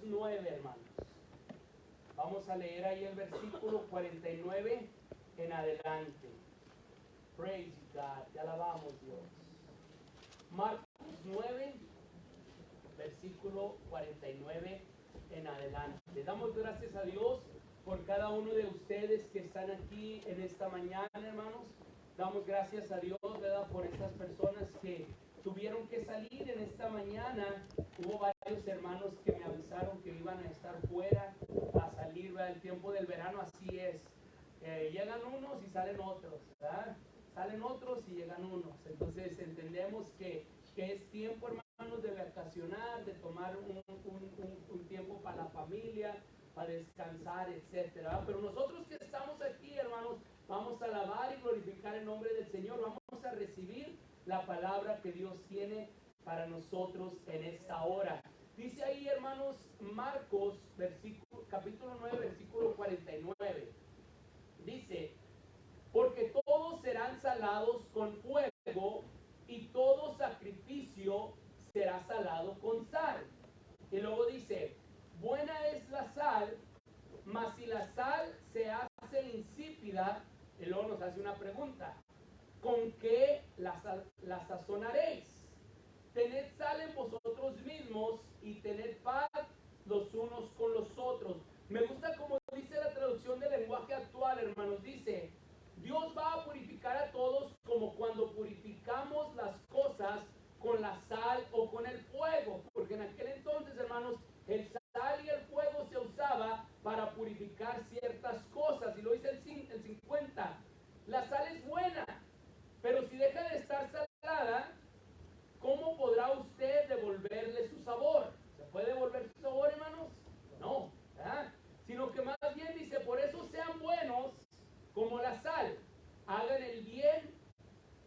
9, hermanos. Vamos a leer ahí el versículo 49 en adelante. Praise God, te alabamos, Dios. Marcos 9, versículo 49 en adelante. Le damos gracias a Dios por cada uno de ustedes que están aquí en esta mañana, hermanos. Damos gracias a Dios, ¿verdad?, por estas personas que tuvieron que salir en esta mañana. Hubo varios hermanos que me avisaron que iban a estar fuera, a salir, ¿verdad?, el tiempo del verano, así es. Llegan unos y salen otros, ¿verdad? Salen otros y llegan unos. Entonces entendemos que es tiempo, hermanos, de vacacionar, de tomar un tiempo para la familia, para descansar, etcétera. Pero nosotros que estamos aquí, hermanos, vamos a alabar y glorificar el nombre del Señor. Vamos a recibir la palabra que Dios tiene para nosotros en esta hora. Dice ahí, hermanos, Marcos, capítulo 9, versículo 49. Dice: porque todos serán salados con fuego, y todo sacrificio será salado con sal. Y luego dice: buena es la sal, mas si la sal se hace insípida. Y luego nos hace una pregunta: ¿con qué la sazonaréis? Tened sal en vosotros mismos y tened paz los unos con los otros. Me gusta como dice la traducción del lenguaje actual, hermanos. Dice: Dios va a purificar a todos como cuando purificamos las cosas con la sal o con el fuego. Porque en aquel entonces, hermanos, el sal y el fuego se usaba para purificar ciertas cosas. Y lo dice el 50. La sal es buena, pero si deja de estar salada, ¿cómo podrá usted devolverle su sabor? ¿Se puede devolver su sabor, hermanos? No, ¿verdad? Sino que más bien dice: por eso sean buenos como la sal, hagan el bien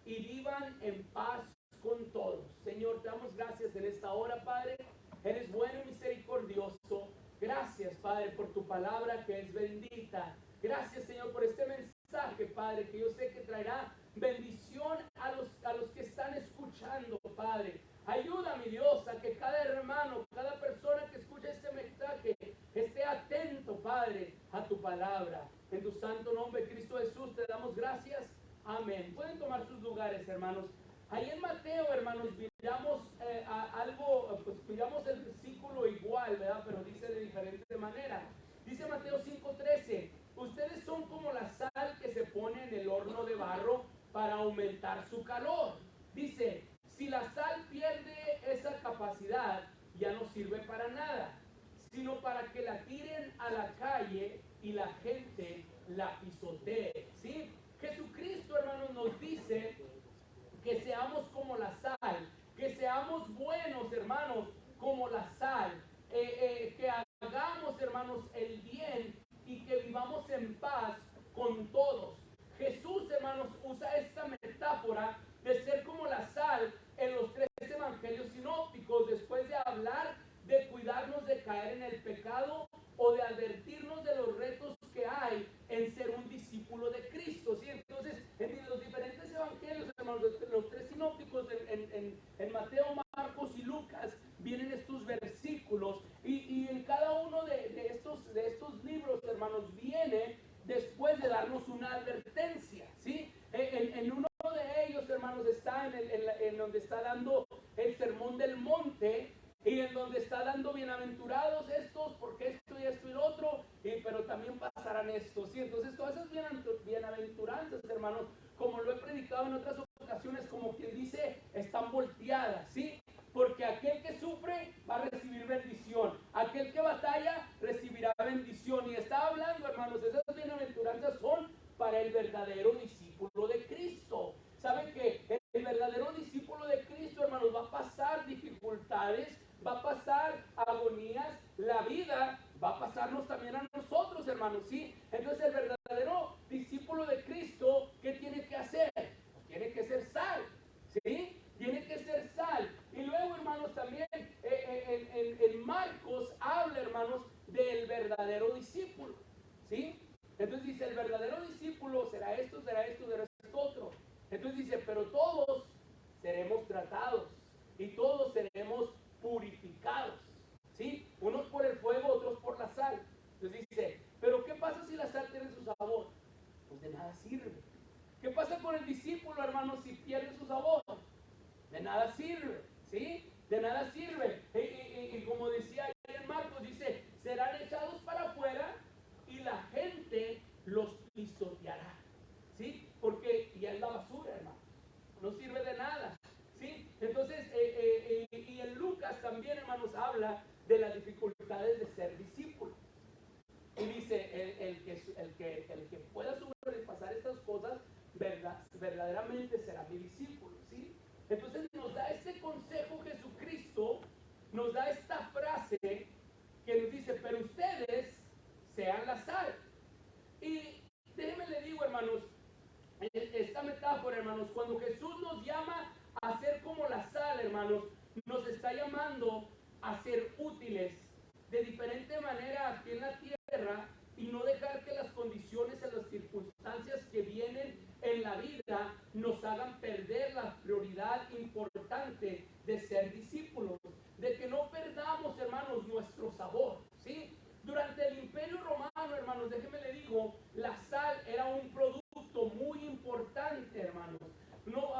y vivan en paz con todos. Señor, te damos gracias en esta hora, Padre. Eres bueno y misericordioso. Gracias, Padre, por tu palabra que es bendita. Gracias, Señor, por este mensaje, Padre, que yo sé que traerá bendición a los que están escuchando, Padre. Ayuda, mi Dios, a que cada hermano, cada persona que escucha este mensaje esté atento, Padre, a tu palabra. En tu santo nombre, Cristo Jesús, te damos gracias. Amén. Pueden tomar sus lugares, hermanos. Ahí en Mateo, hermanos, miramos miramos el versículo igual, ¿verdad? Pero dice de diferente manera. Dice Mateo 5:13: ustedes son como la sal que se pone en el horno de barro para aumentar su calor. Dice: si la sal pierde esa capacidad, ya no sirve para nada, sino para que la tiren a la calle y la gente la pisotee. ¿Sí? Jesucristo, hermanos, nos dice que seamos como la sal, que seamos buenos, hermanos, como la sal, que hagamos, hermanos, el bien y que vivamos en paz con todos. Jesús, hermanos, usa esta metáfora de ser como la sal en los 3 evangelios sinópticos, después de hablar de cuidarnos de caer en el pecado o de advertirnos de los retos que hay en ser un discípulo de Cristo. ¿Sí? Entonces, en los diferentes evangelios, hermanos, los 3 sinópticos, en Mateo, Marcos y Lucas, vienen estos versículos, y en cada uno de estos libros, hermanos, viene después de darnos una advertencia. ¿Sí? En uno de ellos, hermanos, está en donde está dando el sermón del monte, y en donde está dando: bienaventurados estos, porque esto y esto y lo otro, pero también pasarán estos. ¿Sí? Entonces, todas esas bienaventuranzas, hermanos, como lo he predicado en otras ocasiones, como quien dice, están volteadas. ¿Sí? Porque aquel que sufre va a recibir bendición, aquel que batalla recibirá bendición. Y está hablando, hermanos, esas bienaventuranzas son para el verdadero discípulo de Cristo. ¿Saben que el verdadero discípulo de Cristo, hermanos, va a pasar dificultades, va a pasar agonías? La vida va a pasarnos también a nosotros, hermanos, ¿sí? Entonces, el verdadero discípulo de Cristo, ¿qué tiene que hacer? Pues tiene que ser sal, ¿sí? Tiene que ser sal. Y luego, hermanos, también en Marcos habla, hermanos, del verdadero discípulo, ¿sí? Entonces dice: el verdadero discípulo será esto, será esto, será esto otro. Entonces dice: pero todos seremos tratados y todos seremos purificados, ¿sí? Unos por el fuego útiles de diferente manera aquí en la tierra y no dejar que las condiciones y las circunstancias que vienen en la vida nos hagan perder la prioridad importante de ser discípulos, de que no perdamos, hermanos, nuestro sabor, ¿sí? Durante el Imperio Romano, hermanos, déjenme le digo, la sal era un producto muy importante, hermanos. No,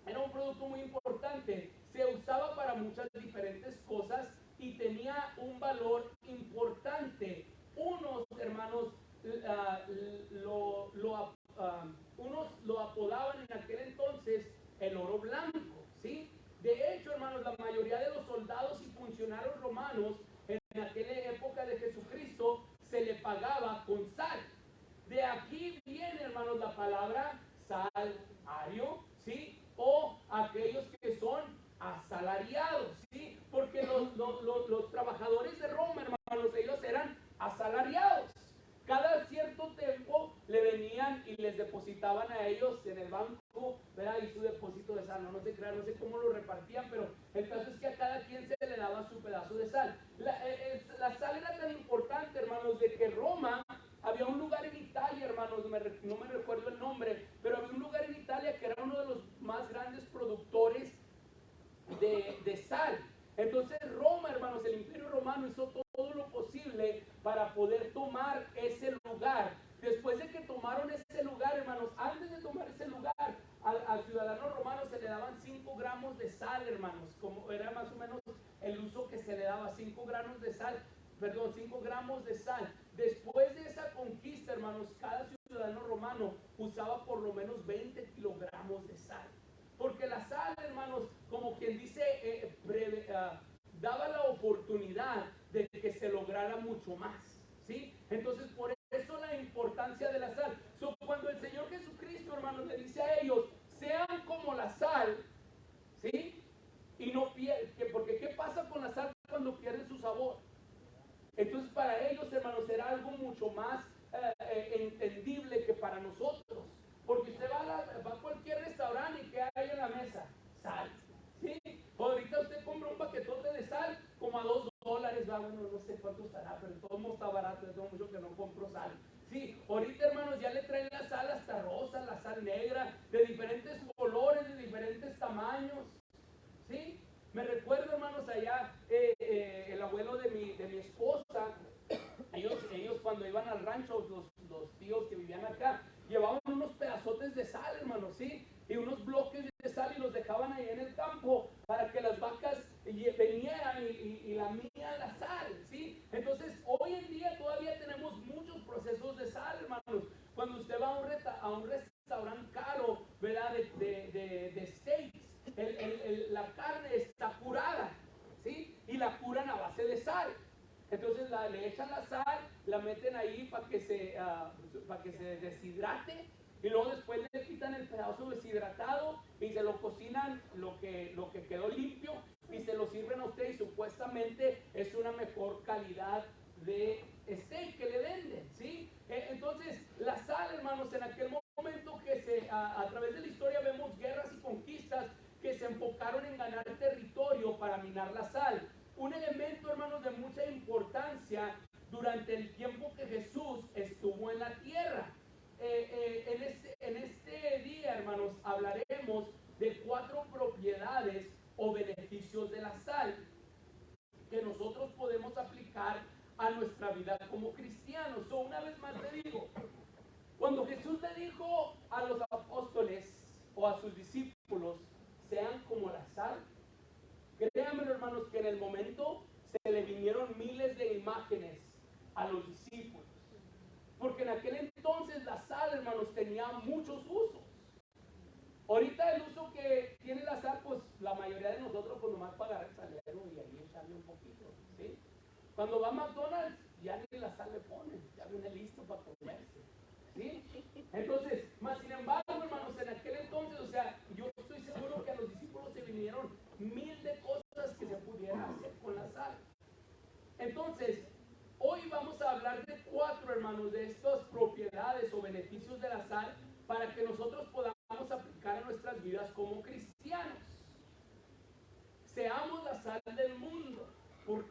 era un producto muy importante, se usaba para muchas diferentes cosas y tenía un valor importante. Unos, hermanos, unos lo apodaban en aquel entonces el oro blanco, ¿sí? De hecho, hermanos, la mayoría de los soldados y funcionarios romanos en aquella época de Jesucristo se le pagaba con sal. De aquí viene, hermanos, la palabra salario, ¿sí? O aquellos que son asalariados, ¿sí? Porque los trabajadores de Roma, hermanos, ellos eran asalariados. Cada cierto tiempo le venían y les depositaban a ellos en el banco, ¿verdad? Y su depósito de sal, no sé cómo lo repartían, pero el caso es que a cada quien se le daba su pedazo de sal. La sal era tan importante, hermanos, de que Roma, había un lugar en Italia, hermanos, no me recuerdo el nombre, pero había un lugar en Italia que era uno de los más grandes productores de sal. Entonces Roma, hermanos, el Imperio Romano hizo todo lo posible para poder tomar ese lugar. Después de que tomaron ese lugar, hermanos, antes de tomar ese lugar, al ciudadano romano se le daban 5 gramos de sal, hermanos, como era más o menos el uso que se le daba, 5 gramos de sal. Perdón, 5 gramos de sal. Después de esa conquista, hermanos, cada ciudadano romano usaba por lo menos 20 kilogramos de sal. Porque la sal, hermanos, como quien dice, daba la oportunidad de que se lograra mucho más, ¿sí? Entonces, por eso la importancia de la sal. Cuando el Señor Jesucristo, hermanos, le dice a ellos, sean como la sal, ¿sí? Y no pierden, porque ¿qué pasa con la sal cuando pierde su sabor? Entonces, para ellos, hermanos, era algo mucho más entendible que para nosotros. Porque usted va a cualquier restaurante y ¿qué hay en la mesa? Sal. ¿Sí? Ahorita usted compra un paquetote de sal como a $2, ¿va? Bueno, no sé cuánto estará, pero todo mundo está barato, yo tengo mucho que no compro sal. Sí, ahorita, hermanos, ya le traen la sal hasta rosa, la sal negra, de diferentes colores, de diferentes tamaños. ¿Sí? Me recuerdo, hermanos, allá el abuelo de mi esposa, ellos cuando iban al rancho, los tíos que vivían acá, llevaban unos pedazotes de sal, hermanos, ¿sí? Y unos bloques de sal y los dejaban ahí en el campo para que las vacas vinieran y lamían la sal, ¿sí? Entonces, hoy en día todavía tenemos muchos procesos de sal, hermanos. Cuando usted va a un restaurante caro, ¿verdad? De steaks, la carne está curada, ¿sí? Y la curan a base de sal. Entonces le echan la sal, la meten ahí para que se deshidrate y luego después le quitan el pedazo deshidratado y se lo cocinan lo que quedó limpio y se lo sirven a usted y supuestamente es una mejor calidad de steak que le venden, ¿sí? Entonces la sal, hermanos, en aquel momento que a través de la historia vemos guerras y conquistas que se enfocaron en ganar territorio para minar la sal. Un elemento, hermanos, de mucha importancia durante el tiempo que Jesús estuvo en la tierra. En este día, hermanos, hablaremos de 4 propiedades o beneficios de la sal que nosotros podemos aplicar a nuestra vida como cristianos. Una vez más te digo, cuando Jesús le dijo a los apóstoles o a sus discípulos, sean como la sal, créanme, hermanos, que en el momento se le vinieron miles de imágenes a los discípulos. Porque en aquel entonces la sal, hermanos, tenía muchos usos. Ahorita el uso que tiene la sal, pues la mayoría de nosotros pues nomás para agarrar el salero y ahí echarle un poquito, ¿sí? Cuando va a McDonald's, ya ni la sal le ponen, ya viene listo para comerse, ¿sí? Entonces, más sin embargo, hermanos, en aquel entonces, o sea, yo estoy seguro que a los discípulos se vinieron 1000 de cosas que se pudieran hacer con la sal. Entonces, hoy vamos a hablar de 4, hermanos, de estas propiedades o beneficios de la sal para que nosotros podamos aplicar a nuestras vidas como cristianos. Seamos la sal del mundo. ¿Por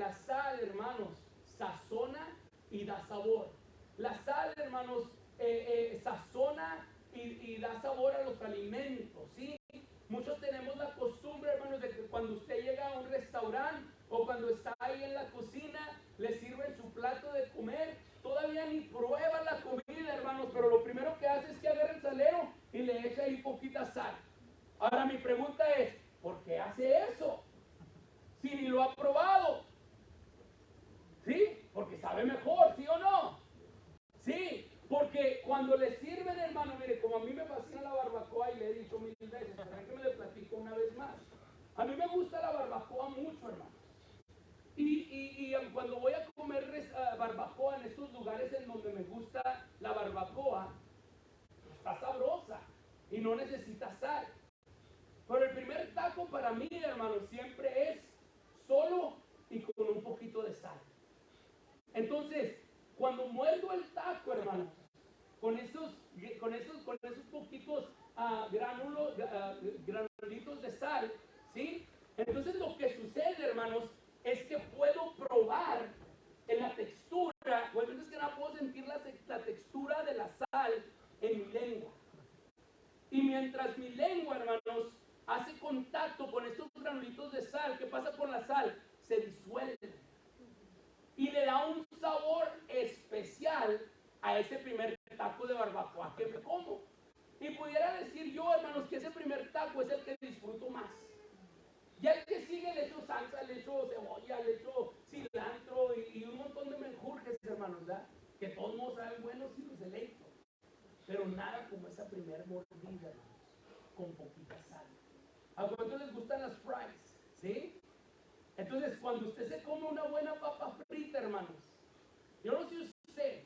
la sal, hermanos, sazona y da sabor. La sal, hermanos, sazona y da sabor a los alimentos, ¿sí? Muchos tenemos la costumbre, hermanos, de que cuando usted llega a un restaurante o cuando está ahí en la cocina, le sirven su plato de comer, todavía ni prueba la comida, hermanos, pero lo primero que hace es que agarra el salero y le echa ahí poquita sal. Ahora mi pregunta es, ¿por qué hace eso? Si ni lo ha probado. ¿Sí? Porque sabe mejor, ¿sí o no? Sí, porque cuando le sirven, hermano, mire, como a mí me fascina la barbacoa y le he dicho mil veces, pero déjeme le platico una vez más. A mí me gusta la barbacoa mucho, hermano. Y cuando voy a comer barbacoa en estos lugares en donde me gusta la barbacoa, está sabrosa y no necesita sal. Pero el primer taco para mí, hermano, siempre es solo y con un poquito de sal. Entonces, cuando muerdo el taco, hermano, con esos poquitos granulitos de sal, ¿sí? Entonces lo que sucede, hermanos, es que puedo probar en la textura, o entonces que no puedo sentir la textura de la sal en mi lengua. Y mientras mi lengua, hermanos, hace contacto con estos granulitos de sal, ¿qué pasa con la sal? Se disuelve. Y le da un sabor especial a ese primer taco de barbacoa que me como. Y pudiera decir yo, hermanos, que ese primer taco es el que disfruto más. Ya el que sigue le echo salsa, le echo cebolla, le echo cilantro y un montón de menjurjes, hermanos, ¿verdad? Que todos modos saben buenos y los deleito. Pero nada como esa primer mordida, hermanos, con poquita sal. ¿A cuántos les gustan las fries? ¿Sí? Entonces, cuando usted se come una buena papa frita, hermanos, yo no sé usted,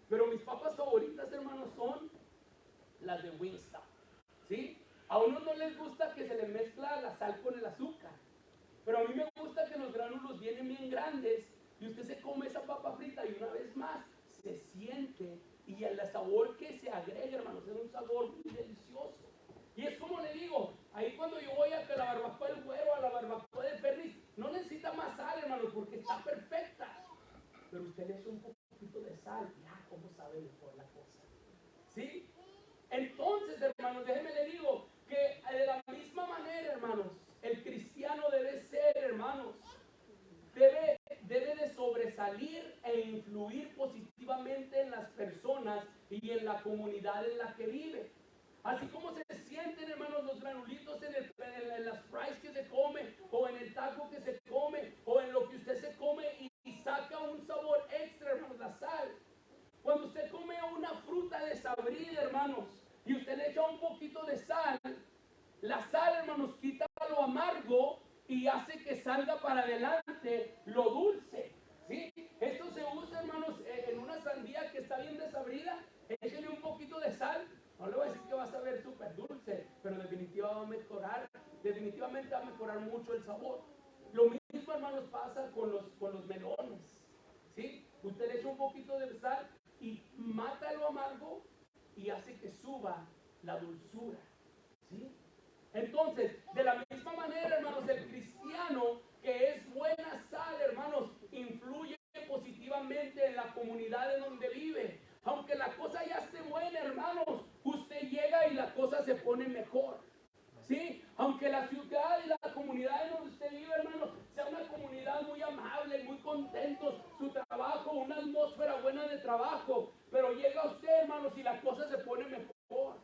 pero mis papas favoritas, hermanos, son las de Wingstop, ¿sí? A unos no les gusta que se le mezcla la sal con el azúcar, pero a mí me gusta que los gránulos vienen bien grandes y usted se come esa papa frita y una vez más se siente y el sabor que se agrega, hermanos, es un sabor muy delicioso. Y es como le digo, ahí cuando yo voy a la barbacoa del Güero, a la barbacoa de Perris, no necesita más sal, hermanos, porque está perfecta. Pero usted le echa un poquito de sal, ya, ¿cómo sabe mejor la cosa? ¿Sí? Entonces, hermanos, déjenme le digo que de la misma manera, hermanos, el cristiano debe ser, hermanos, debe de sobresalir e influir positivamente en las personas y en la comunidad en la que vive. Así como se sienten, hermanos, los granulitos en las fries que se come, o en el taco que se come, o en lo que usted se come y saca un sabor extra, hermanos, la sal. Cuando usted come una fruta desabrida, hermanos, y usted le echa un poquito de sal, la sal, hermanos, quita lo amargo y hace que salga para adelante lo dulce. ¿Sí? Esto se usa, hermanos, en una sandía que está bien desabrida, échale un poquito de sal. No le voy a decir que va a saber súper dulce, pero definitivamente va a mejorar mucho el sabor. Lo mismo, hermanos, pasa con los melones. ¿Sí? Usted le echa un poquito de sal y mata lo amargo y hace que suba la dulzura. ¿Sí? Entonces, de la misma manera, hermanos, el cristiano que es buena sal, hermanos, influye positivamente en la comunidad en donde vive. Aunque la cosa ya esté buena, hermanos, usted llega y la cosa se pone mejor. ¿Sí? Aunque la ciudad y la comunidad en donde usted vive, hermanos, sea una comunidad muy amable, muy contentos, su trabajo, una atmósfera buena de trabajo, pero llega usted, hermanos, y la cosa se pone mejor.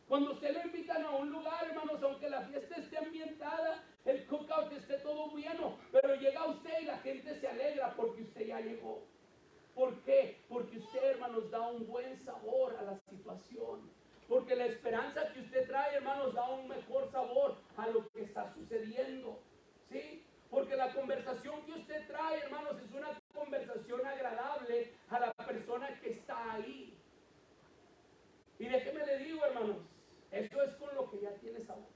Cuando usted lo invitan a un lugar, hermanos, aunque la fiesta esté ambientada, el cookout esté todo bueno, pero llega usted y la gente se alegra porque usted ya llegó. ¿Por qué? Porque usted, hermanos, da un buen sabor a la situación. Porque la esperanza que usted trae, hermanos, da un mejor sabor a lo que está sucediendo. ¿Sí? Porque la conversación que usted trae, hermanos, es una conversación agradable a la persona que está ahí. Y déjeme le digo, hermanos, eso es con lo que ya tiene sabor.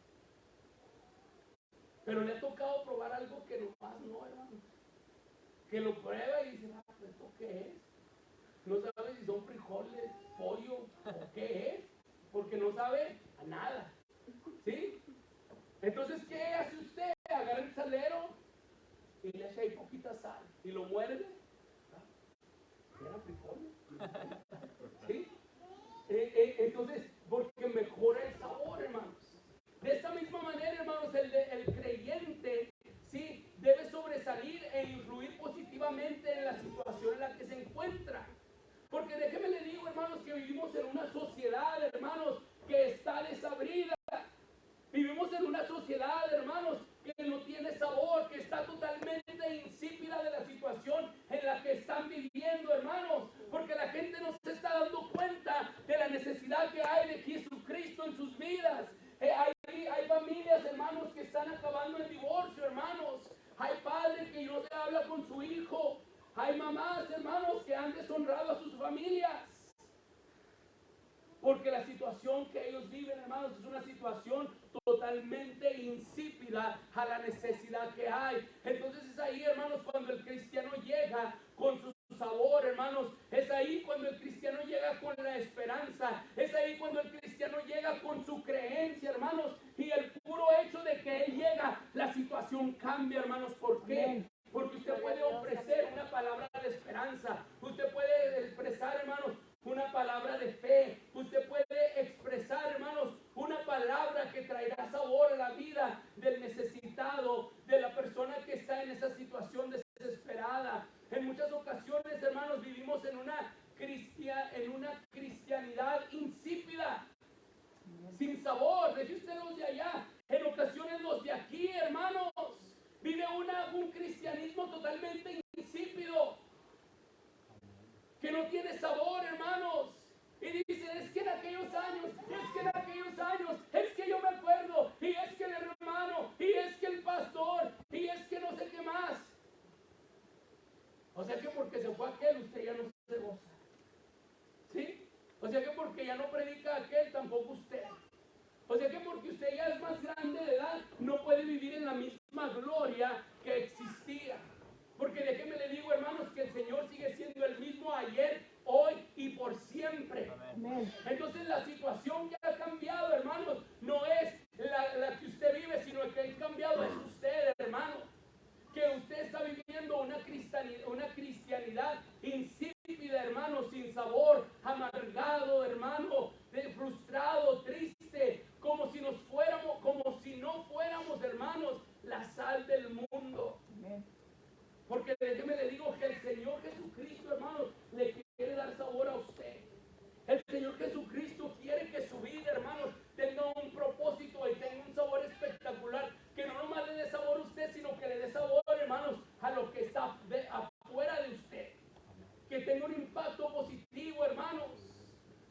Pero le ha tocado probar algo que nomás no, hermanos. Que lo prueba y dice, ¿esto qué es? No sabe si son frijoles, pollo o qué es. Porque no sabe a nada. ¿Sí? Entonces, ¿qué hace usted? Agarra el salero y le echa ahí poquita sal. y lo muerde, era frijoles. ¿Sí? Entonces, porque mejora el sabor, hermanos. De esta misma manera, hermanos, el creyente, ¿sí?, debe sobresalir e influir positivamente en la situación en la que se encuentra. Porque déjeme le digo, hermanos, que vivimos en una sociedad, hermanos, que está desabrida. Vivimos en una sociedad, hermanos, que no tiene sabor, que está totalmente insípida de la situación en la que están viviendo, hermanos, porque la gente no se está dando cuenta de la necesidad que hay de Jesucristo en sus vidas. Hay familias, hermanos, que están acabando en divorcio, hermanos. Hay padres que no se habla con su hijo. Hay mamás, hermanos, que han deshonrado a sus familias. Porque la situación que ellos viven, hermanos, es una situación totalmente insípida a la necesidad que hay. Entonces es ahí, hermanos, cuando el cristiano llega con su sabor, hermanos. Es ahí cuando el cristiano llega con la esperanza. Es ahí cuando el cristiano llega con su creencia, hermanos. Y el puro hecho de que él llega, la situación cambia, hermanos. ¿Por qué? Porque usted puede ofrecer una palabra de esperanza. Usted puede expresar, hermanos, una palabra de fe. Usted puede expresar, hermanos, una palabra que traerá sabor a la vida del necesitado, de la persona que está en esa situación desesperada. En muchas ocasiones, hermanos, vivimos en una cristianidad insípida, sin sabor. Deje usted los de allá. En ocasiones los de aquí, hermanos, vive un cristianismo totalmente insípido, que no tiene sabor, hermanos. Y dicen, es que en aquellos años, es que yo me acuerdo, y es que el hermano, y es que el pastor, y es que no sé qué más. O sea que porque se fue aquel, usted ya no se goza. ¿Sí? O sea que porque ya no predica aquel, tampoco usted. O sea que porque usted ya es más grande de edad, no puede vivir en la misma gloria que existía. Porque déjeme le digo, hermanos, que el Señor sigue siendo el mismo ayer, hoy y por siempre. Amén. Entonces la situación que ha cambiado, hermanos, no es la que usted vive, sino que ha cambiado es usted, hermano. Que usted está viviendo una cristianidad insípida, hermano, sin sabor, amargado, hermano, frustrado, triste, como si no fuéramos, hermanos, la sal del mundo. Amén. Porque déjeme le digo que el Señor Jesucristo, hermanos, le quiere dar sabor a usted. El Señor Jesucristo quiere que su vida, hermanos, tenga un propósito y tenga un sabor espectacular. Que no nomás le dé sabor a usted, sino que le dé sabor, hermanos, a lo que está afuera de usted. Que tenga un impacto positivo, hermanos.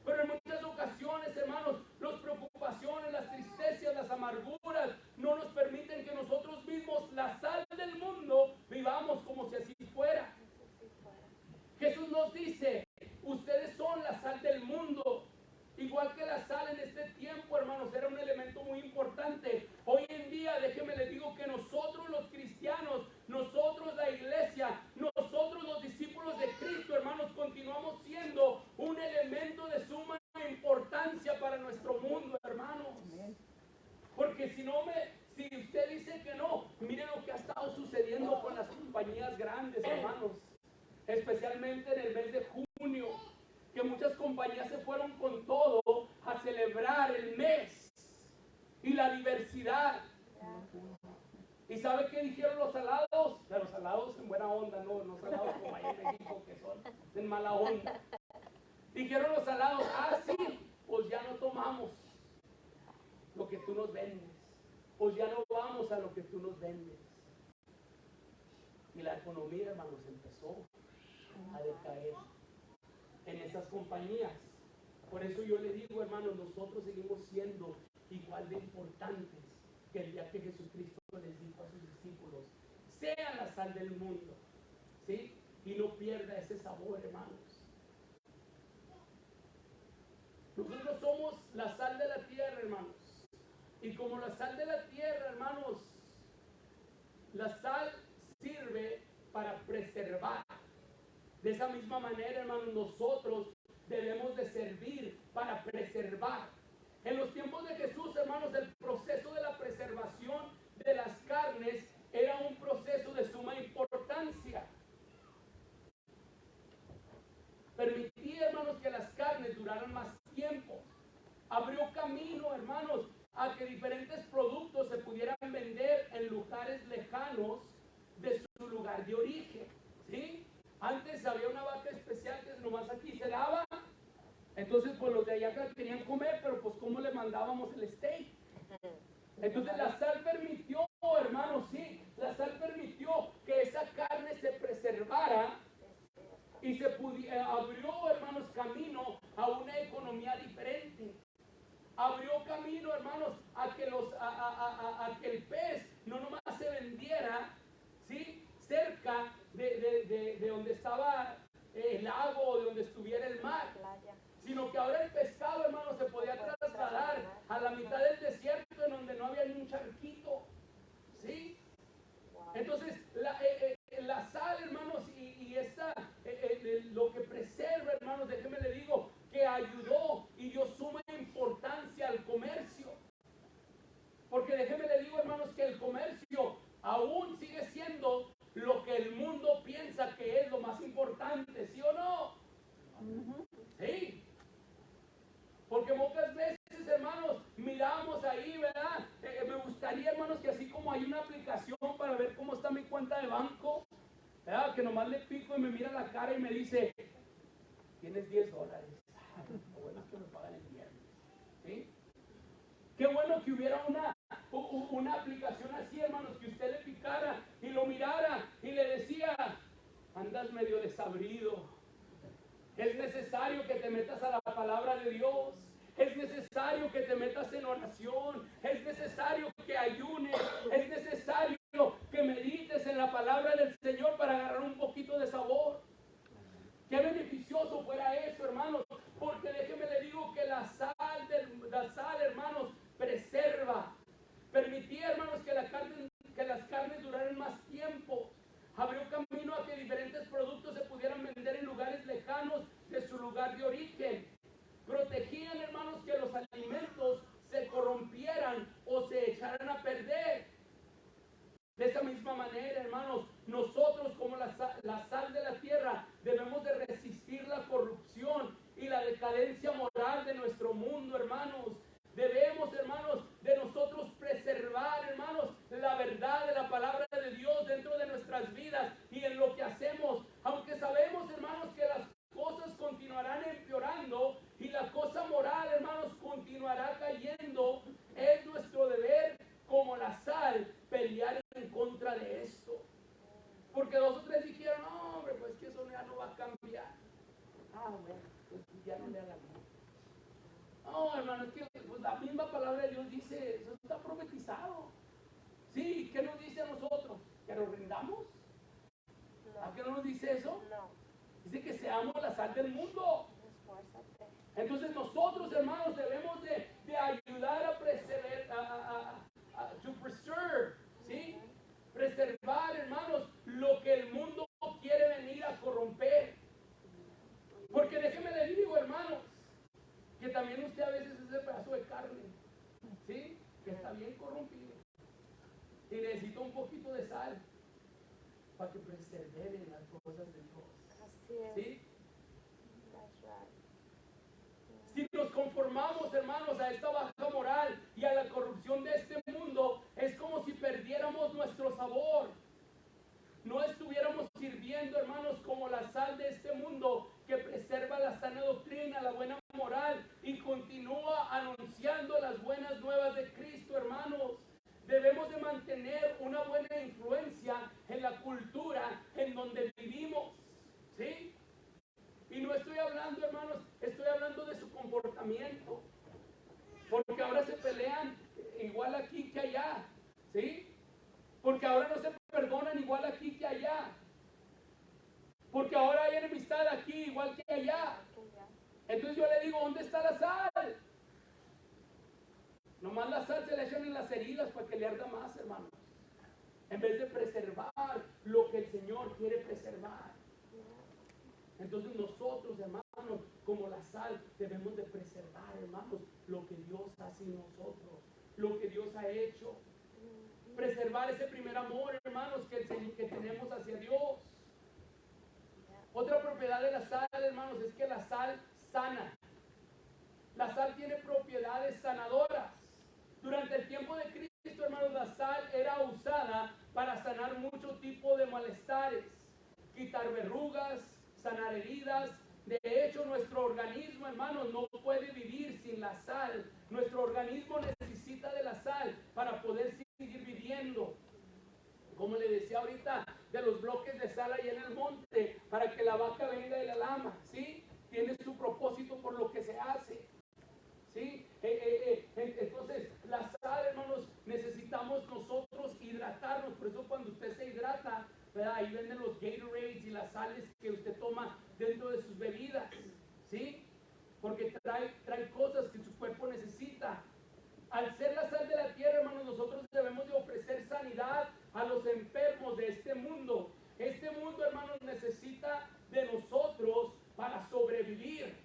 Pero en muchas ocasiones, hermanos, las preocupaciones, las tristezas, las amarguras no nos permiten que nosotros mismos, la sal del mundo, vivamos como si así fuera. Jesús nos dice, ustedes son la sal del mundo. Igual que la sal en este tiempo, hermanos, era un elemento muy importante. Hoy en día, déjenme les digo que nosotros los cristianos, nosotros la iglesia, nosotros los discípulos de Cristo, hermanos, continuamos siendo un elemento de suma importancia para nuestro mundo, hermanos. Porque si usted dice que no, miren lo que ha estado sucediendo con las compañías grandes, hermanos. Especialmente en el mes de junio, que muchas compañías se fueron con todo a celebrar el mes y la diversidad. ¿Y sabe qué dijeron los salados? De los salados en buena onda, no salados como allá en México que son en mala onda. Dijeron los salados, sí, pues ya no tomamos lo que tú nos vendes, pues ya no vamos a lo que tú nos vendes. Y la economía, hermanos, empezó a decaer en esas compañías. Por eso yo le digo, hermanos, nosotros seguimos siendo igual de importantes que el día que Jesucristo les dijo a sus discípulos, sean la sal del mundo, ¿sí? Y no pierda ese sabor, hermanos. Nosotros somos la sal de la tierra, hermanos. Y como la sal de la tierra, hermanos, la sal sirve para preservar. De esa misma manera, hermanos, nosotros debemos de servir para preservar. En los tiempos de Jesús, hermanos, el proceso de la preservación de las carnes era un proceso de suma importancia. lugar de origen, ¿sí? Antes había una vaca especial que nomás aquí se daba. Entonces, pues los de allá querían comer, pero pues ¿cómo le mandábamos el steak? Entonces la sal permitió, hermanos, sí, la sal permitió que esa carne se preservara y abrió, hermanos, camino a una economía diferente. Abrió camino, hermanos, a que el pez no nomás se vendiera, ¿sí?, cerca de donde estaba el lago, de donde estuviera el mar, sino que ahora el pescado, hermanos, se podía trasladar a la mitad del desierto en donde no había ni un charquito, ¿sí? Entonces, la sal, hermanos, y lo que preserva, hermanos, déjeme le digo, que ayudó y dio suma importancia al comercio. Porque déjeme le digo, hermanos, que el comercio aún sigue siendo lo que el mundo piensa que es lo más importante, ¿sí o no? Sí. Porque muchas veces, hermanos, miramos ahí, ¿verdad? Me gustaría, hermanos, que así como hay una aplicación para ver cómo está mi cuenta de banco, ¿verdad?, que nomás le pico y me mira la cara y me dice, tienes $10. Lo bueno es que me pagan el viernes, ¿sí? Qué bueno que hubiera una aplicación así, hermanos, que usted le picara y lo mirara y le decía, andas medio desabrido. Es necesario que te metas a la palabra de Dios. Es necesario que te metas en oración. Es necesario que ayunes. Es necesario que medites en la palabra del Señor para agarrar un poquito de sabor. Qué beneficioso fuera eso, hermanos. Porque déjeme le digo que la sal, hermanos, preserva. Permitía, hermanos, que las carnes duraran más tiempo. Abrió camino a que diferentes productos se pudieran vender en lugares lejanos de su lugar de origen. Protegían, hermanos, que los alimentos se corrompieran o se echaran a perder. De esa misma manera, hermanos, nosotros como la sal de la tierra debemos de resistir la corrupción y la decadencia moral de nuestro mundo, hermanos. Debemos, hermanos, de nosotros preservar, hermanos, la verdad de la palabra de Dios dentro de nuestras vidas y en lo que hacemos. Aunque sabemos, hermanos, que las cosas continuarán empeorando y la cosa moral, hermanos, continuará cayendo, es nuestro deber como la sal pelear en contra de esto. Porque 2 o 3 dijeron, no, hombre, pues que eso ya no va a cambiar. Bueno, pues ya no le hagan. No, hermano, es que pues, la misma palabra de Dios dice, eso está profetizado. Sí, ¿qué nos dice a nosotros? ¿Que nos rindamos? No. ¿A qué no nos dice eso? No. Dice que seamos la sal del mundo. Esfuérzate. Entonces nosotros, hermanos, debemos de ayudar a preservar, to preserve, ¿sí? Preservar, hermanos, lo que el mundo quiere venir a corromper. Porque déjeme le digo, hermanos, que también usted a veces es el pedazo de carne, ¿sí?, que está bien corrompido y necesita un poquito de sal para que preserve las cosas de Dios. Así es. ¿Sí? Si nos conformamos, hermanos, a esta baja moral y a la corrupción de este mundo, es como si perdiéramos nuestro sabor. No estuviéramos sirviendo, hermanos, como la sal de este mundo que preserva la sana doctrina, la buena moral y continúa anunciando las buenas nuevas de Cristo, hermanos. Debemos de mantener una buena influencia en la cultura en donde vivimos, ¿sí? Y no estoy hablando, hermanos, estoy hablando de su comportamiento. Porque ahora se pelean igual aquí que allá, ¿sí? Porque ahora no se perdonan igual aquí que allá. Porque ahora hay enemistad aquí igual que allá. Entonces yo le digo, ¿dónde está la sal? Nomás la sal se le echan en las heridas para que le arda más, hermanos. En vez de preservar lo que el Señor quiere preservar. Entonces nosotros, hermanos, como la sal, debemos de preservar, hermanos, lo que Dios hace en nosotros, lo que Dios ha hecho. Preservar ese primer amor, hermanos, que tenemos hacia Dios. Otra propiedad de la sal, hermanos, es que la sal sana. La sal tiene propiedades sanadoras. Durante el tiempo de Cristo, hermanos, la sal era usada para sanar muchos tipo de malestares, quitar verrugas, sanar heridas. De hecho, nuestro organismo, hermanos, no puede vivir sin la sal. Nuestro organismo necesita de la sal para poder seguir viviendo. Como le decía ahorita, de los bloques de sal ahí en el monte, para que la vaca venga y la lama, ¿sí? Tiene su propósito por lo que se hace, ¿sí? Entonces, la sal, hermanos, necesitamos nosotros hidratarnos. Por eso cuando usted se hidrata, ¿verdad? Ahí venden los Gatorades y las sales que usted toma dentro de sus bebidas, ¿sí? Porque trae cosas que su cuerpo necesita. Al ser la sal de la tierra, hermanos, nosotros debemos de ofrecer sanidad a los enfermos de este mundo. Este mundo, hermanos, necesita de nosotros para sobrevivir.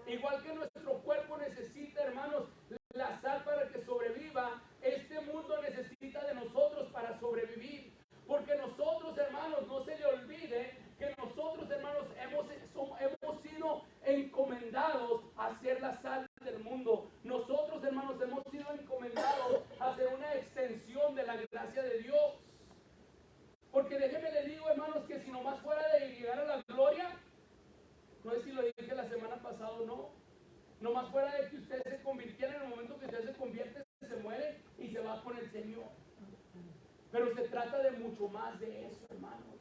Igual que nuestro cuerpo necesita, hermanos, la sal para que sobreviva, este mundo necesita de nosotros para sobrevivir. Porque nosotros, hermanos, no se le olvide que nosotros, hermanos, hemos sido encomendados a ser la sal del mundo. Nosotros, hermanos, hemos sido encomendados a ser una extensión de la gracia de Dios. Porque déjeme le digo, hermanos, que si nomás fuera de llegar a la gloria, no sé si lo dije la semana pasada o no, nomás fuera de que usted se convirtiera, en el momento que usted se convierte, se muere y se va con el Señor. Pero se trata de mucho más de eso, hermanos.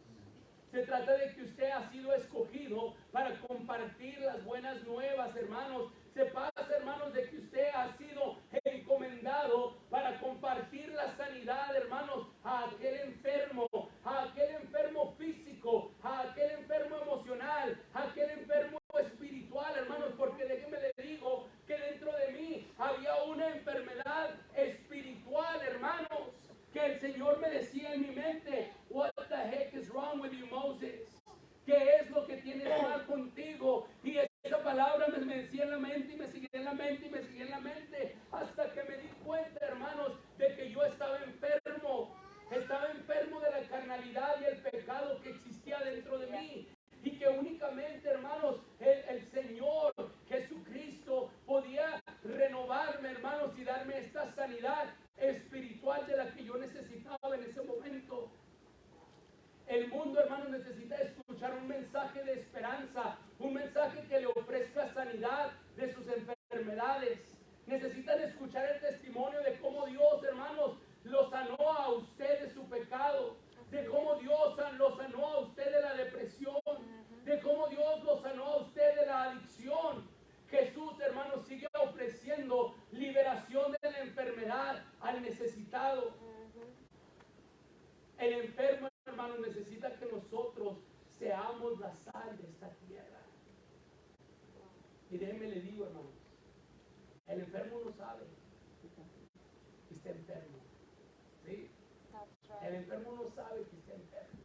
Se trata de que usted ha sido escogido para compartir las buenas nuevas, hermanos. Se pasa, hermanos, de que usted ha sido encomendado para compartir la sanidad, hermanos, a aquel enfermo físico, a aquel enfermo emocional, a aquel enfermo espiritual, hermanos, porque déjeme le digo que dentro de mí había una enfermedad espiritual, hermanos, que el Señor me decía en mi mente: what the heck is wrong with you, Moses? ¿Qué es lo que tienes mal contigo? Y esa palabra me decía en la mente y me seguía en la mente y me seguía en la mente, hasta que me di cuenta, hermanos, de que yo estaba enfermo de la carnalidad y el pecado que existía dentro de mí. Y que únicamente, hermanos, el Señor Jesucristo podía renovarme, hermanos, y darme esta sanidad espiritual de la que yo necesitaba en ese momento. El mundo, hermanos, necesita escuchar un mensaje de esperanza, un mensaje que le ofrezca sanidad de sus enfermedades. Necesitan escuchar el testimonio de cómo Dios, hermanos, lo sanó a usted de su pecado, de cómo Dios lo sanó a usted de la depresión, de cómo Dios lo sanó a usted de la adicción. Jesús, hermanos, sigue ofreciendo liberación de la enfermedad al necesitado. El enfermo, hermanos, necesita que nosotros seamos la sal de esta tierra. Y déjenme le digo, hermanos, el enfermo no sabe que está enfermo. ¿Sí? El enfermo no sabe que está enfermo.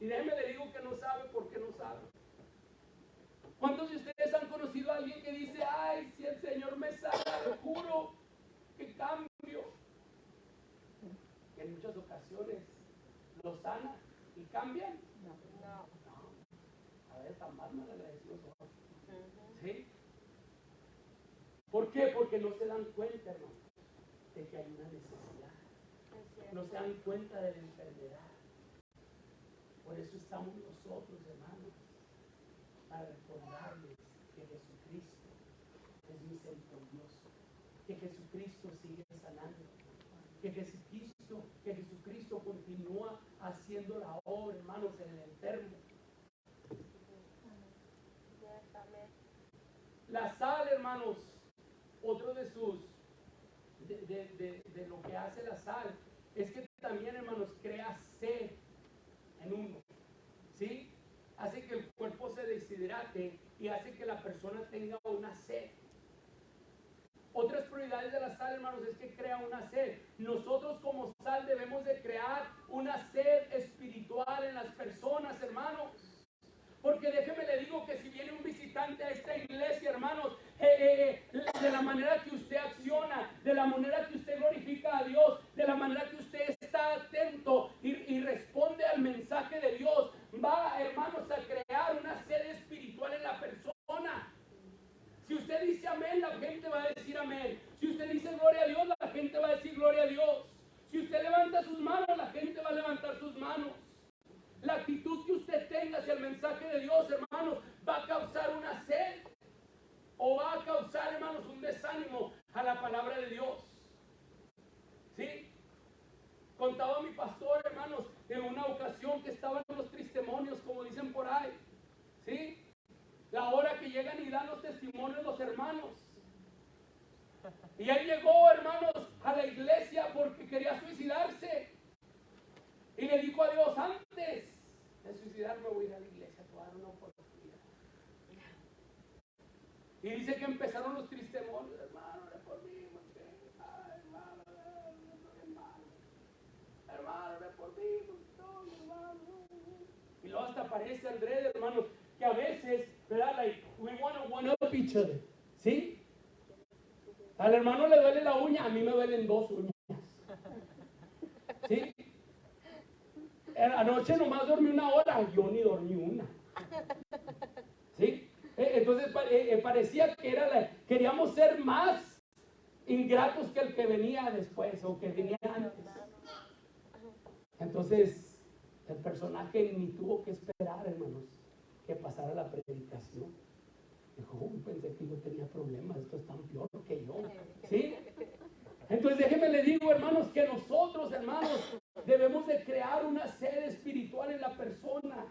Y déjenme le digo que no sabe porque no sabe. ¿Cuántos de ustedes han conocido a alguien que dice: ay, si el Señor me sana, lo juro que cambio? Que en muchas ocasiones lo sana y cambian. No. A ver, están más mal agradecidos. ¿Sí? ¿Por qué? Porque no se dan cuenta, hermano, de que hay una necesidad. No se dan cuenta de la enfermedad. Por eso estamos nosotros, hermanos, para recordarles que Jesucristo es misericordioso, que Jesucristo sigue sanando, que Jesucristo continúa haciendo la obra, hermanos, en el enfermo. La sal, hermanos, otro de lo que hace la sal es que también, hermanos, crea sed en uno, ¿sí? Hace que el cuerpo se deshidrate y hace que la persona tenga una sed. Otras prioridades de la sal, hermanos, es que crea una sed. Nosotros como sal debemos de crear una sed espiritual en las personas, hermanos. Porque déjeme le digo que si viene un visitante a esta iglesia, hermanos, de la manera que usted acciona, de la manera que usted glorifica a Dios, de la manera que usted está atento y responde al mensaje de Dios, va, hermanos, a crear una sed espiritual en la persona. Si usted dice amén, la gente va a decir amén. Si usted dice gloria a Dios, la gente va a decir gloria a Dios. Si usted levanta sus manos, la gente va a levantar sus manos. la actitud que usted tenga hacia el mensaje de Dios, hermanos, va a causar una sed o va a causar, hermanos, un desánimo a la palabra de Dios. ¿Sí? Contaba mi pastor, hermanos, en una ocasión que estaban los testimonios, como dicen por ahí. ¿Sí? La hora que llegan y dan los testimonios los hermanos. Y él llegó, hermanos, a la iglesia porque quería suicidarse. Y le dijo a Dios, antes de suicidarme voy a ir a la iglesia, te voy a dar una oportunidad. Y dice que empezaron los testimonios, hermano, ore por mí, hermano, ore por mí, hermano. Y luego hasta aparece Andrés, hermanos, que a veces, ¿verdad? Like, we want to one up each other, ¿sí? Al hermano le duele la uña, a mí me duelen 2 uñas. ¿Sí? Anoche nomás dormí 1 hora, yo ni dormí una. ¿Sí? Entonces parecía que queríamos ser más ingratos que el que venía después o que venía antes. Entonces, el personaje ni tuvo que esperar, hermanos, que pasara la predicación. Dijo, pensé que yo tenía problemas, esto es tan peor que yo. ¿Sí? Entonces déjenme le digo, hermanos, que nosotros, hermanos, debemos de crear una sed espiritual en la persona.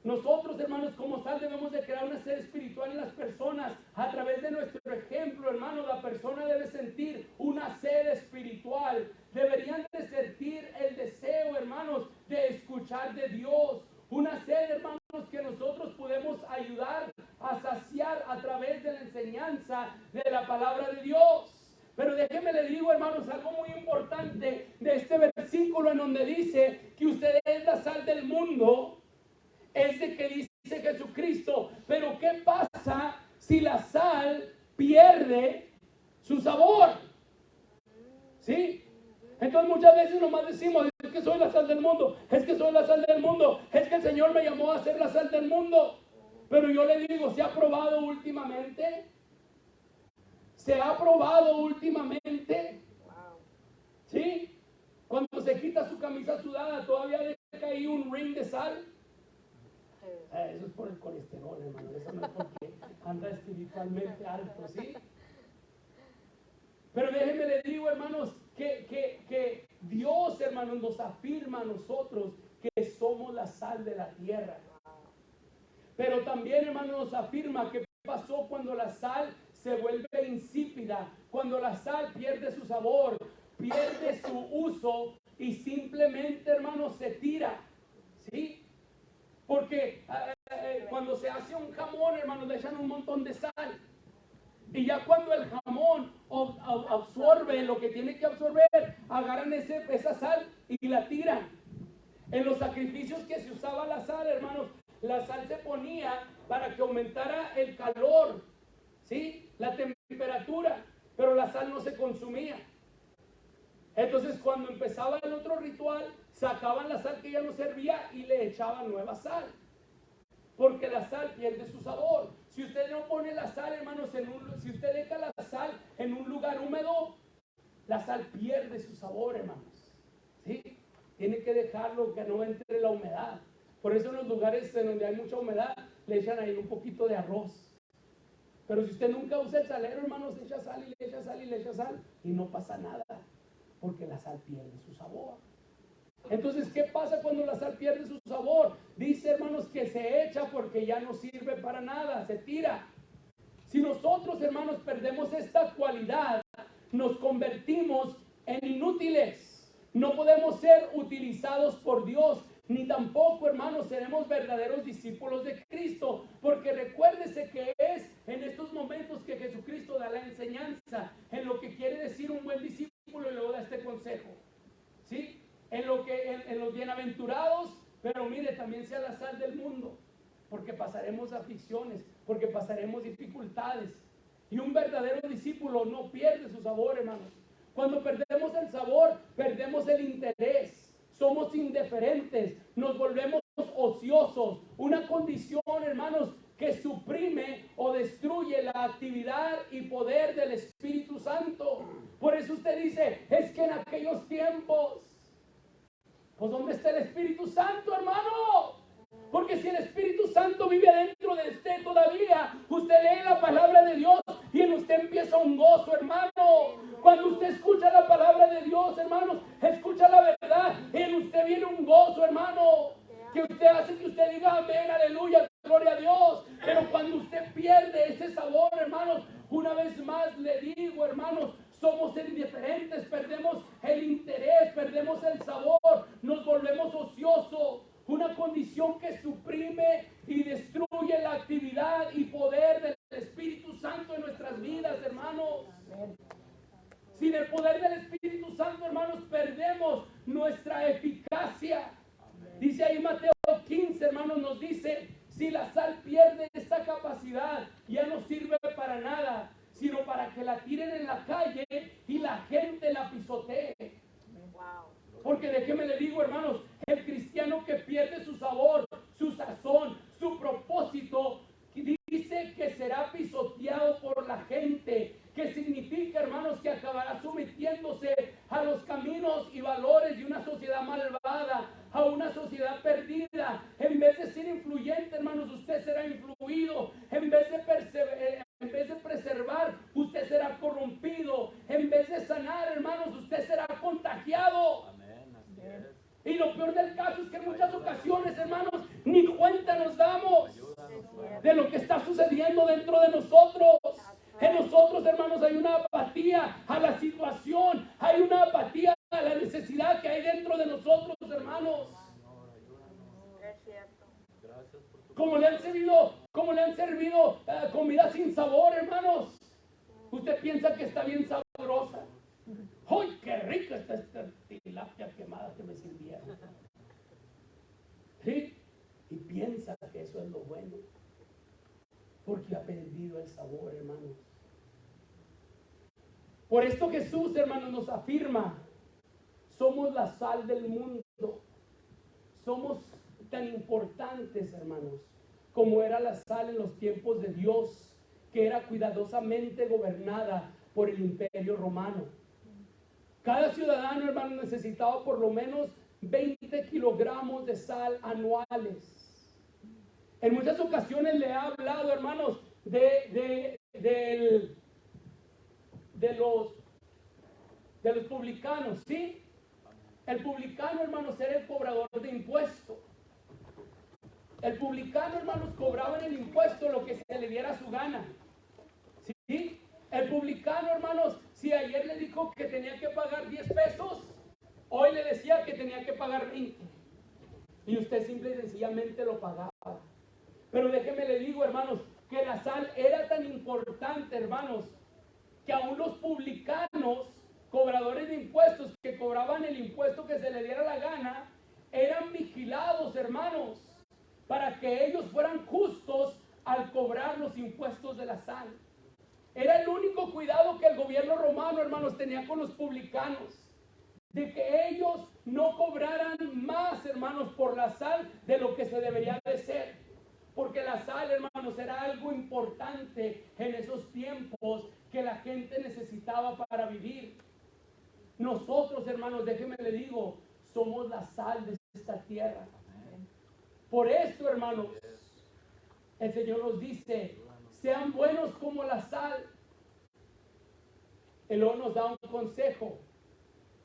Nosotros, hermanos, como sal, debemos de crear una sed espiritual en las personas. A través de nuestro ejemplo, hermanos, la persona debe sentir una sed espiritual. Deberían de sentir el deseo, hermanos, de escuchar de Dios. Una sed, hermanos, que nosotros podemos ayudar a saciar a través de la enseñanza de la palabra de Dios. Pero déjenme le digo, hermanos, algo muy importante de este versículo en donde dice que usted es la sal del mundo. Es de que dice Jesucristo. Pero ¿qué pasa si la sal pierde su sabor? ¿Sí? Entonces muchas veces nomás decimos, es que soy la sal del mundo, es que soy la sal del mundo, es que el Señor me llamó a ser la sal del mundo. Pero yo le digo, ¿se ha probado últimamente? ¿Se ha probado últimamente? ¿Sí? Cuando se quita su camisa sudada, todavía deja ahí un ring de sal. Eso es por el colesterol, hermano. Eso no es porque anda espiritualmente alto, ¿sí? Pero déjenme le digo, hermanos, que Dios, hermanos, nos afirma a nosotros que somos la sal de la tierra. Pero también, hermanos, nos afirma que pasó cuando la sal se vuelve insípida, cuando la sal pierde su sabor, pierde su uso y simplemente, hermanos, se tira, ¿sí? Porque cuando se hace un jamón, hermanos, le echan un montón de sal. Y ya cuando el jamón absorbe lo que tiene que absorber, agarran esa sal y la tiran. En los sacrificios que se usaba la sal, hermanos, la sal se ponía para que aumentara el calor, ¿sí? La temperatura, pero la sal no se consumía. Entonces cuando empezaba el otro ritual, sacaban la sal que ya no servía y le echaban nueva sal. Porque la sal pierde su sabor. Si usted no pone la sal, hermanos, si usted deja la sal en un lugar húmedo, la sal pierde su sabor, hermanos. ¿Sí? Tiene que dejarlo que no entre la humedad. Por eso en los lugares en donde hay mucha humedad, le echan ahí un poquito de arroz. Pero si usted nunca usa el salero, hermanos, echa sal y le echa sal y le echa sal y no pasa nada, porque la sal pierde su sabor. Entonces, ¿qué pasa cuando la sal pierde su sabor? Dice, hermanos, que se echa porque ya no sirve para nada, se tira. Si nosotros, hermanos, perdemos esta cualidad, nos convertimos en inútiles. No podemos ser utilizados por Dios, ni tampoco, hermanos, seremos verdaderos discípulos de Cristo, porque recuérdese que es en estos momentos que Jesucristo da la enseñanza, en lo que quiere decir un buen discípulo y luego da este consejo, ¿sí? En los bienaventurados, pero mire, también sea la sal del mundo, porque pasaremos aflicciones, porque pasaremos dificultades. Y un verdadero discípulo no pierde su sabor, hermanos. Cuando perdemos el sabor, perdemos el interés, somos indiferentes, nos volvemos ociosos. Una condición, hermanos, que suprime o destruye la actividad y poder del Espíritu Santo. Por eso usted dice, es que en aquellos tiempos, Pues ¿dónde está el Espíritu Santo, hermano? Porque si el Espíritu Santo vive dentro de usted todavía, usted lee la palabra de Dios y en usted empieza un gozo, hermano. Cuando usted escucha la palabra de Dios, hermanos, escucha la verdad, y en usted viene un gozo, hermano, que usted hace que usted diga amén, aleluya, gloria a Dios. Pero cuando usted pierde ese sabor, hermanos, una vez más le digo, hermanos, somos indiferentes, perdemos el interés, perdemos el sabor, nos volvemos ociosos. Una condición que suprime y destruye la actividad y poder del Espíritu Santo en nuestras vidas, hermanos. Sin el poder del Espíritu Santo, hermanos, perdemos nuestra eficacia. Dice ahí Mateo 15, hermanos, nos dice, si la sal pierde esta capacidad, ya no sirve para nada, sino para que la tiren en la calle y la gente la pisotee. Porque déjeme le digo, hermanos, el cristiano que pierde su sabor, su sazón, su propósito, dice que será pisoteado por la gente, que significa, hermanos, que acabará sometiéndose a los caminos y valores de una sociedad malvada, a una sociedad perdida. En vez de ser influyente, hermanos, usted será influido. En vez de preservar, usted será corrompido. En vez de sanar, hermanos, usted será contagiado. Y lo peor del caso es que en muchas ocasiones, hermanos, ni cuenta nos damos de lo que está sucediendo dentro de nosotros. En nosotros, hermanos, hay una apatía a la situación, hay una apatía a la necesidad que hay dentro de nosotros, hermanos. Como le han servido comida sin sabor, hermanos. Usted piensa que está bien sabrosa. ¡Ay, qué rica está esta tilapia quemada que me sirvieron! ¿Sí? Y piensa que eso es lo bueno, porque ha perdido el sabor, hermanos. Por esto Jesús, hermanos, nos afirma, somos la sal del mundo. Somos tan importantes, hermanos, como era la sal en los tiempos de Dios, que era cuidadosamente gobernada por el Imperio Romano. Cada ciudadano, hermano, necesitaba por lo menos 20 kilogramos de sal anuales. En muchas ocasiones le he hablado, hermanos, de los publicanos, ¿sí? El publicano, hermanos, era el cobrador de impuestos. El publicano, hermanos, cobraba en el impuesto lo que se le diera su gana. ¿Sí? El publicano, hermanos, si ayer le dijo que tenía que pagar 10 pesos, hoy le decía que tenía que pagar 20. Y usted simple y sencillamente lo pagaba. Pero déjeme le digo, hermanos, que la sal era tan importante, hermanos, que aún los publicanos, cobradores de impuestos, que cobraban el impuesto que se le diera la gana, eran vigilados, hermanos, para que ellos fueran justos al cobrar los impuestos de la sal. Era el único cuidado que el gobierno romano, hermanos, tenía con los publicanos, de que ellos no cobraran más, hermanos, por la sal de lo que se debería de ser. Porque la sal, hermanos, era algo importante en esos tiempos que la gente necesitaba para vivir. Nosotros, hermanos, déjenme le digo, somos la sal de esta tierra. Por esto, hermanos, el Señor nos dice, sean buenos como la sal. Él nos da un consejo.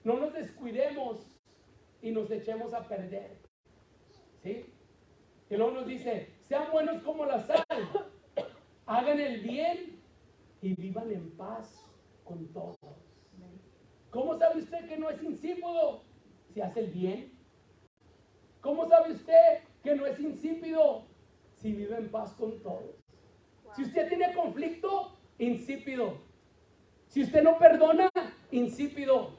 No nos descuidemos y nos echemos a perder. ¿Sí? Él nos dice, sean buenos como la sal. Hagan el bien y vivan en paz con todos. ¿Cómo sabe usted que no es insípido? Si hace el bien. ¿Cómo sabe usted que no es insípido? Si vive en paz con todos. Si usted tiene conflicto, insípido. Si usted no perdona, insípido.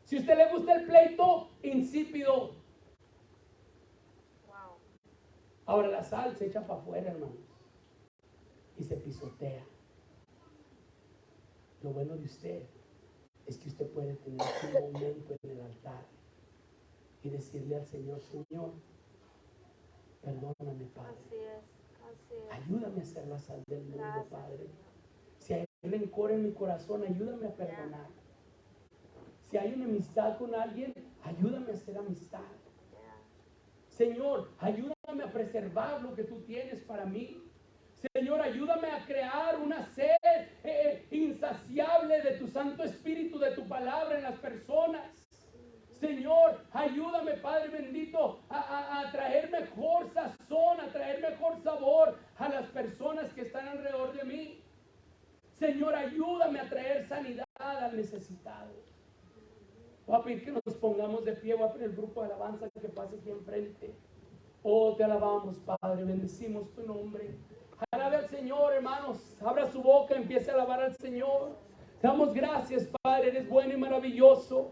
Si usted le gusta el pleito, insípido. Ahora la sal se echa para afuera, hermanos, y se pisotea. Lo bueno de usted es que usted puede tener un momento en el altar y decirle al Señor, Señor, perdóname, Padre. Así es. Ayúdame a ser la sal del mundo, Padre. Si hay rencor en mi corazón, ayúdame a perdonar. Si hay enemistad con alguien, ayúdame a ser amistad. Señor, ayúdame a preservar lo que tú tienes para mí. Señor, ayúdame a crear una sed insaciable de tu Santo Espíritu, de tu palabra en las personas. Señor, ayúdame, Padre bendito, a traer mejor sazón, a traer mejor sabor a las personas que están alrededor de mí. Señor, ayúdame a traer sanidad al necesitado. Voy a pedir que nos pongamos de pie. Voy a pedir el grupo de alabanza que pase aquí enfrente. Oh, te alabamos, Padre, bendecimos tu nombre. Alabe al Señor, hermanos. Abra su boca, empiece a alabar al Señor. Damos gracias, Padre, eres bueno y maravilloso.